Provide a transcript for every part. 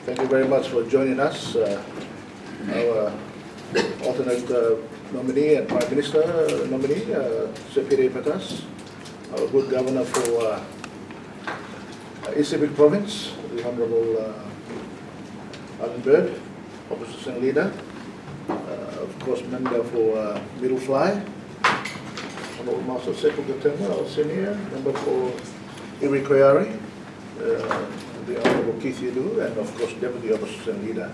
Thank you very much for joining us. Our alternate nominee and Prime Minister nominee, Sepire Patas, our good governor for East Pacific Province, the Honorable Alan Bird, Opposition Leader, of course Member for Middle Fly, Honorable Master Sepu Gatemba, our Senior, Member for Iri Koyari, the Honorable Keith Yadu, and of course Deputy Opposition Leader.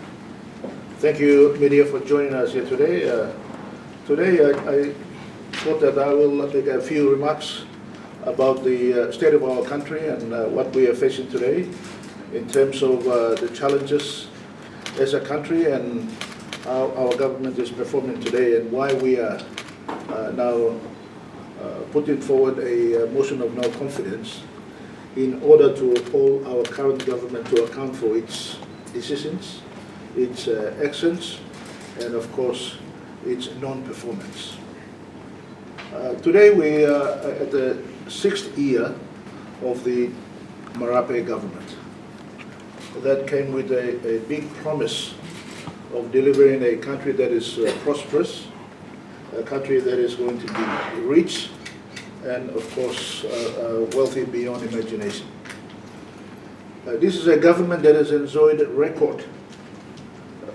Thank you, media, for joining us here today. I thought that I will make a few remarks about the state of our country and what we are facing today in terms of the challenges as a country and how our government is performing today and why we are now putting forward a motion of no confidence in order to hold our current government to account for its decisions, its actions, and of course its non-performance. Today we are at the 6th year of the Marape government. That came with a big promise of delivering a country that is prosperous, a country that is going to be rich, and of course wealthy beyond imagination. This is a government that has enjoyed record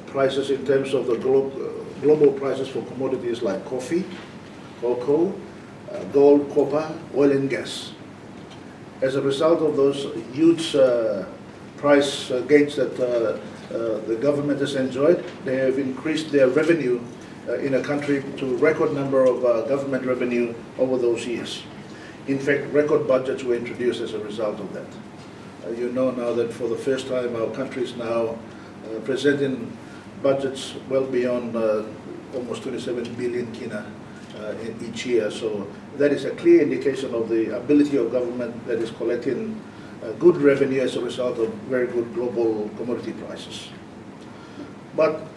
prices in terms of the global prices for commodities like coffee, cocoa, gold, copper, oil and gas. As a result of those huge price gains that the government has enjoyed, they have increased their revenue in a country to a record number of government revenue over those years. In fact, record budgets were introduced as a result of that. You know now that for the first time our country is now presenting budgets well beyond almost 27 billion kina in each year. So that is a clear indication of the ability of government that is collecting good revenue as a result of very good global commodity prices. But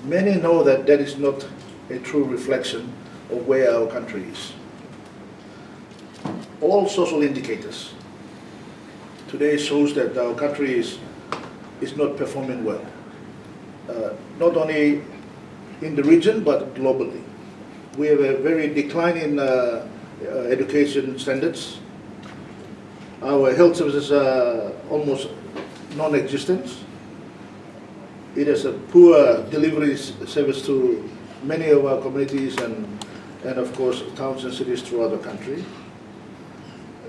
many know that that is not a true reflection of where our country is. All social indicators today shows that our country is not performing well, not only in the region but globally. We have a very declining education standards. Our health services are almost non-existent. It is a poor delivery service to many of our communities and of course towns and cities throughout the country.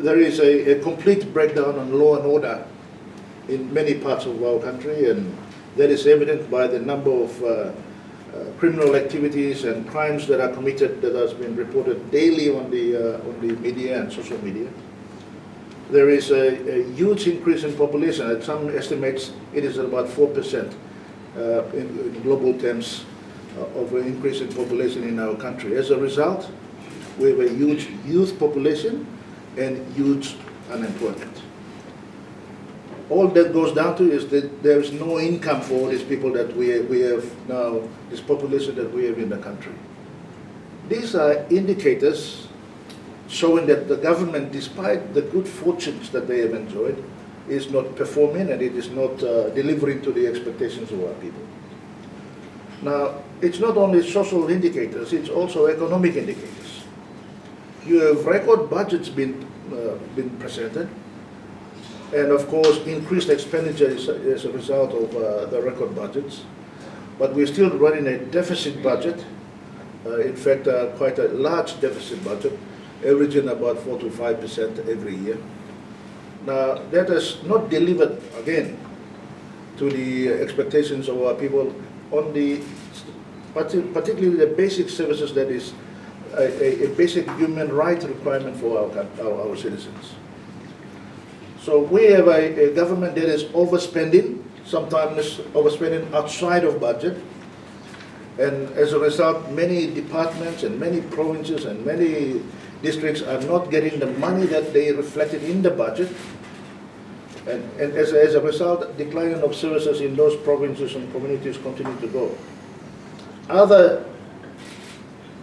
There is a complete breakdown on law and order in many parts of our country, and that is evident by the number of criminal activities and crimes that are committed that has been reported daily on the media and social media. There is a huge increase in population. At some estimates, it is about 4%. In global terms of an increase in population in our country. As a result, we have a huge youth population and huge unemployment. All that goes down to is that there is no income for all these people that we have now, this population that we have in the country. These are indicators showing that the government, despite the good fortunes that they have enjoyed, is not performing and it is not delivering to the expectations of our people. Now, it's not only social indicators, it's also economic indicators. You have record budgets been presented, and of course increased expenditure as a result of the record budgets, but we're still running a deficit budget, in fact quite a large deficit budget, averaging about 4 to 5% every year. Now, that has not delivered, again, to the expectations of our people on the, particularly the basic services that is a basic human right requirement for our citizens. So we have a government that is overspending, sometimes overspending outside of budget, and as a result, many departments and many provinces and many districts are not getting the money that they reflected in the budget, and as a result, declining of services in those provinces and communities continue to go. Other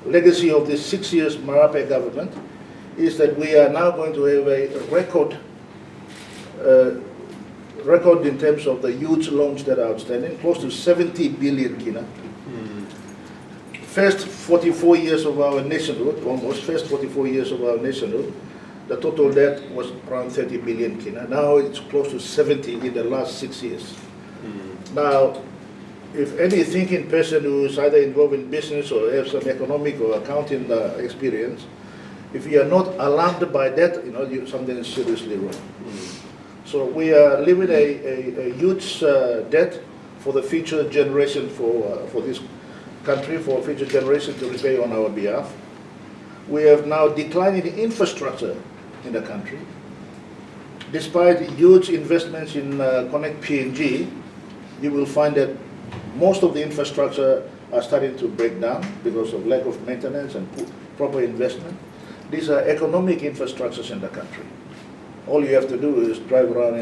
legacy of this 6 years Marape government is that we are now going to have a record record in terms of the huge loans that are outstanding, close to 70 billion kina. First 44 years of our nationhood, almost first 44 years of our nationhood, the total debt was around 30 billion kina. Now it's close to 70 in the last 6 years. Now, if any thinking person who is either involved in business or has some economic or accounting experience, if you are not alarmed by that, something is seriously wrong. So we are leaving a huge debt for the future generation for this country, for future generation to repay on our behalf. We have now declining infrastructure in the country. Despite huge investments in Connect PNG, you will find that most of the infrastructure are starting to break down because of lack of maintenance and proper investment. These are economic infrastructures in the country. All you have to do is drive around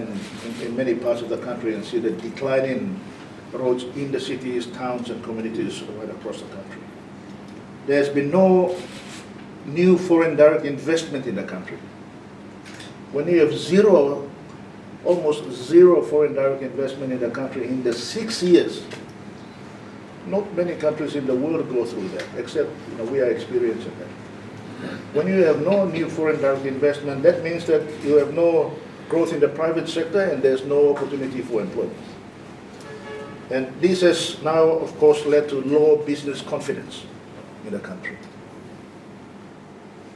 in many parts of the country and see the declining roads in the cities, towns, and communities right across the country. There's been no new foreign direct investment in the country. When you have almost zero foreign direct investment in the country in the 6 years, not many countries in the world go through that, except we are experiencing that. When you have no new foreign direct investment, that means that you have no growth in the private sector and there's no opportunity for employment. And this has now, of course, led to low business confidence in the country.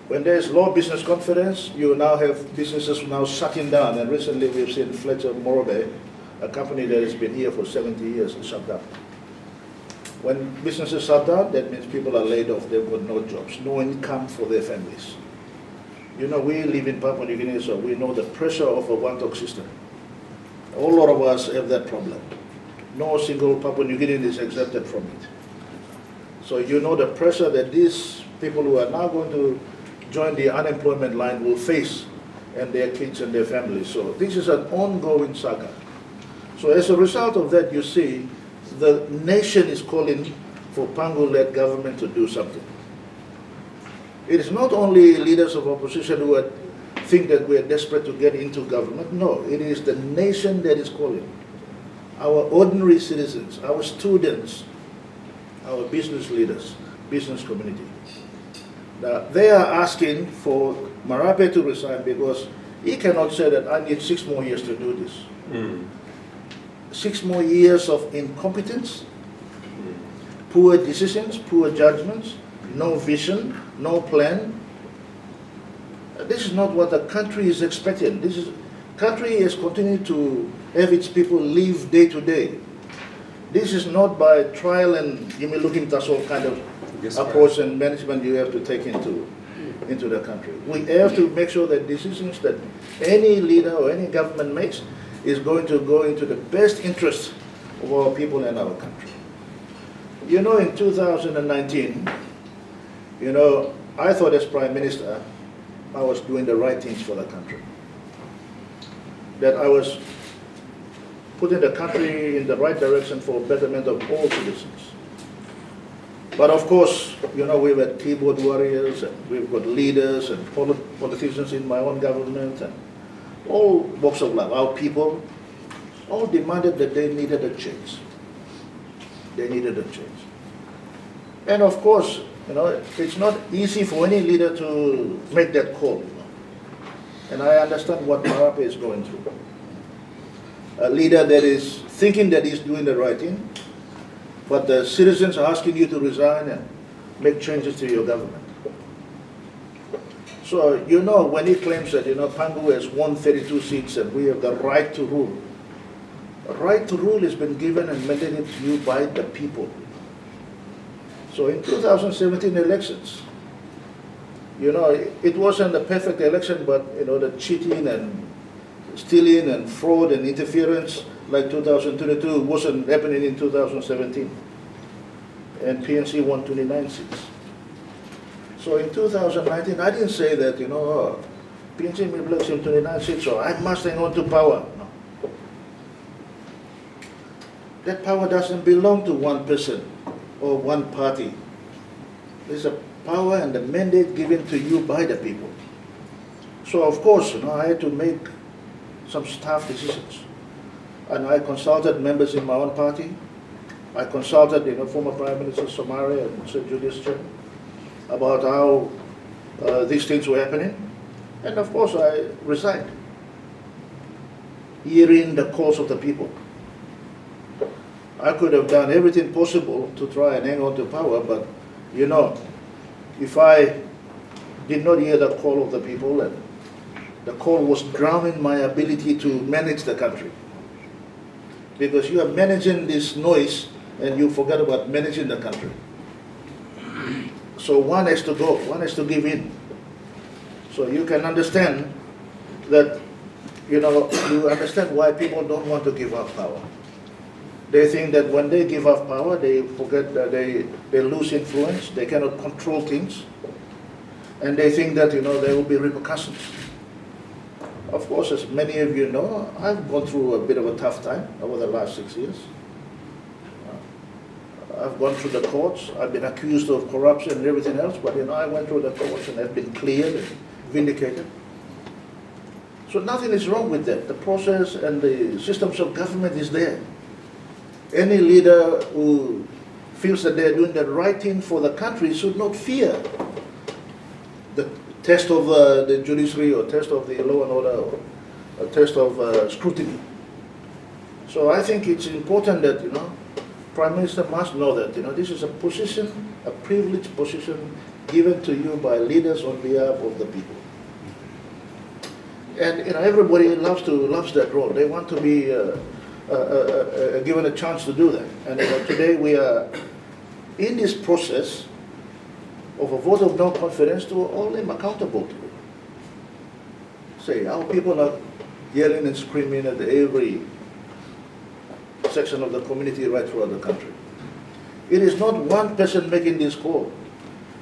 When there's low business confidence, you now have businesses now shutting down. And recently we've seen Fletcher Marape, a company that has been here for 70 years, shut down. When businesses shut down, that means people are laid off, they've got no jobs, no income for their families. We live in Papua New Guinea, so we know the pressure of a one-talk system. A whole lot of us have that problem. No single Papua New Guinean is exempted from it. So the pressure that these people who are now going to join the unemployment line will face, and their kids and their families. So this is an ongoing saga. So as a result of that, you see, the nation is calling for Pangu-led government to do something. It is not only leaders of opposition who think that we are desperate to get into government. No, it is the nation that is calling. Our ordinary citizens, our students, our business leaders, business community. Now, they are asking for Marape to resign because he cannot say that I need 6 more years to do this. 6 more years of incompetence, poor decisions, poor judgments, no vision, no plan. This is not what the country is expecting. Country is continuing to have its people live day to day. This is not by trial and looking tasol kind of approach and management you have to take into the country. We have to make sure that decisions that any leader or any government makes is going to go into the best interest of our people and our country. In 2019, I thought as Prime Minister, I was doing the right things for the country. That I was putting the country in the right direction for betterment of all citizens. But of course, we've had keyboard warriors, and we've got leaders and politicians in my own government, and all walks of life, our people, all demanded that they needed a change. They needed a change. And of course, it's not easy for any leader to make that call. And I understand what Marape is going through. A leader that is thinking that he's doing the right thing, but the citizens are asking you to resign and make changes to your government. So, when he claims that, Pangu has won 32 seats and we have the right to rule. The right to rule has been given and mandated to you by the people. So in 2017 elections, it wasn't a perfect election, but, the cheating and stealing and fraud and interference like 2022 wasn't happening in 2017. And PNG won 29 seats. So in 2019, I didn't say that, PNG may block 29 seats, so I must hang on to power. No. That power doesn't belong to one person or one party. It's a power and a mandate given to you by the people. So of course, I had to make some tough decisions. And I consulted members in my own party. I consulted, former Prime Minister Somare and Sir Julius Chen about how these things were happening. And of course, I resigned, hearing the calls of the people. I could have done everything possible to try and hang on to power, but if I did not hear the call of the people, and the call was drowning my ability to manage the country. Because you are managing this noise and you forget about managing the country. So one has to go, one has to give in. So you can understand that, you understand why people don't want to give up power. They think that when they give up power, they forget that they lose influence, they cannot control things, and they think that, there will be repercussions. Of course, as many of you know, I've gone through a bit of a tough time over the last 6 years. I've gone through the courts, I've been accused of corruption and everything else, but I went through the courts and have been cleared and vindicated. So nothing is wrong with that. The process and the systems of government is there. Any leader who feels that they're doing the right thing for the country should not fear the test of the judiciary or test of the law and order or a test of scrutiny. So I think it's important that, Prime Minister must know that, this is a position, a privileged position given to you by leaders on behalf of the people. And, everybody loves that role. They want to be given a chance to do that. And today we are in this process of a vote of no confidence to hold him accountable to. Say, our people are yelling and screaming at every section of the community right throughout the country. It is not one person making this call.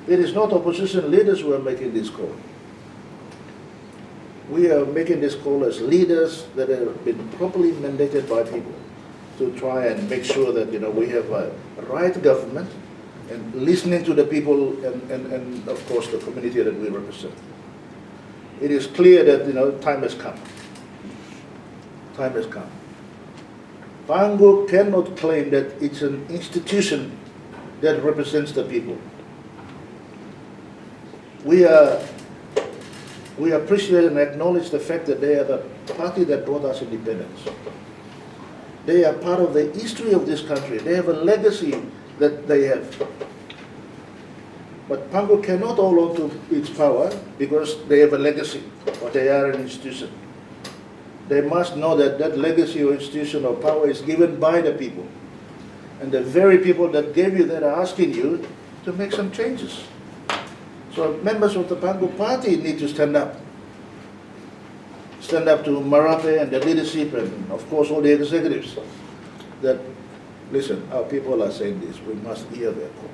It is not opposition leaders who are making this call. We are making this call as leaders that have been properly mandated by people to try and make sure that we have a right government and listening to the people and of course the community that we represent. It is clear that time has come. Time has come. Pangu cannot claim that it's an institution that represents the people. We appreciate and acknowledge the fact that they are the party that brought us independence. They are part of the history of this country. They have a legacy that they have. But Pangu cannot hold on to its power because they have a legacy or they are an institution. They must know that that legacy or institution or power is given by the people. And the very people that gave you that are asking you to make some changes. So members of the Pangu party need to stand up. Stand up to Marape and the leadership and of course all the executives that, listen, our people are saying this, we must hear their call.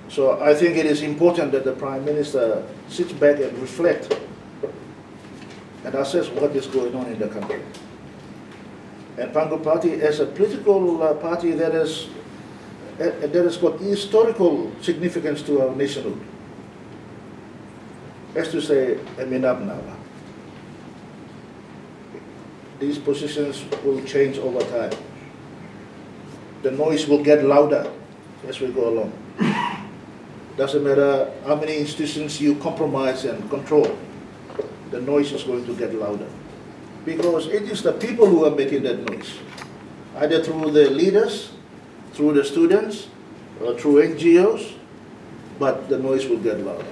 So I think it is important that the Prime Minister sits back and reflect and assess what is going on in the country. And Pangu party as a political party that has got historical significance to our nationhood. As to say, eminab nawa. These positions will change over time. The noise will get louder as we go along. Doesn't matter how many institutions you compromise and control, the noise is going to get louder. Because it is the people who are making that noise. Either through the leaders, through the students, or through NGOs, but the noise will get louder.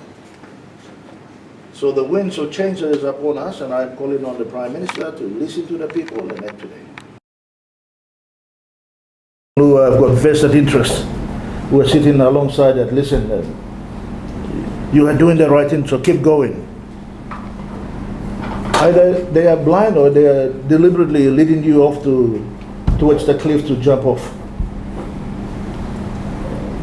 So the winds of change is upon us, and I'm calling on the Prime Minister to listen to the people and act today. Who have got vested interests, who are sitting alongside that, listen, you are doing the right thing, so keep going. Either they are blind or they are deliberately leading you off towards the cliff to jump off.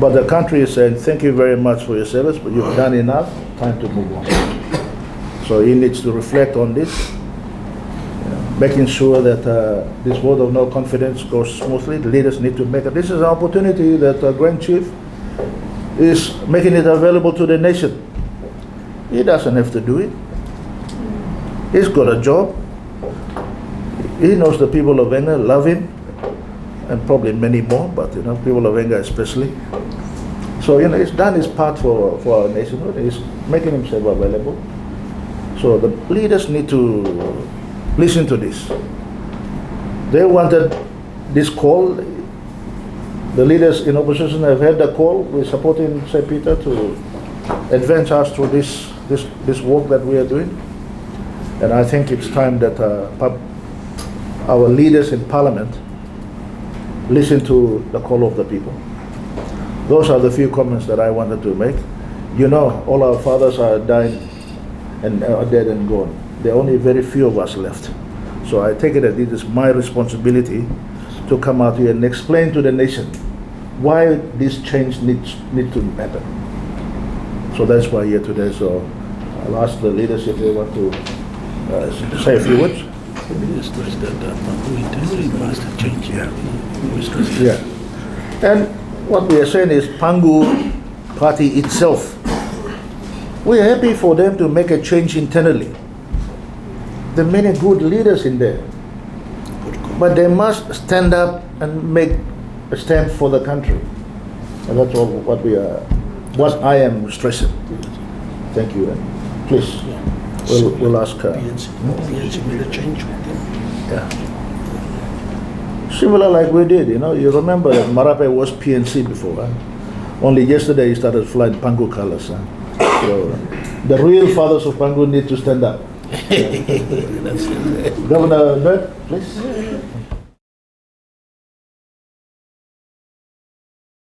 But the country is saying, thank you very much for your service, but you've done enough, time to move on. So he needs to reflect on this, making sure that this vote of no confidence goes smoothly. The leaders need to make it. This is an opportunity that Grand Chief is making it available to the nation. He doesn't have to do it. He's got a job. He knows the people of Venga love him, and probably many more, but people of Venga especially. So he's done his part for our nationhood. He's making himself available. So the leaders need to listen to this. They wanted this call. The leaders in opposition have had the call. We're supporting St. Peter to advance us through this work that we are doing. And I think it's time that our leaders in Parliament listen to the call of the people. Those are the few comments that I wanted to make. All our fathers are dying and are dead and gone. There are only very few of us left. So I take it that it is my responsibility to come out here and explain to the nation why this change needs to happen. So that's why here today. So I'll ask the leaders if they want to say a few words. The minister is that we internally must change. Yeah. And what we are saying is Pangu party itself, we are happy for them to make a change internally. There are many good leaders in there. But they must stand up and make a stand for the country. And that's all what I am stressing. Thank you. Please, we'll ask her. PNG made a change with them. Yeah. Similar like we did, you remember that Marape was PNC before. Only yesterday he started flying Pangu colors. So the real fathers of Pangu need to stand up. Governor Nerd, please.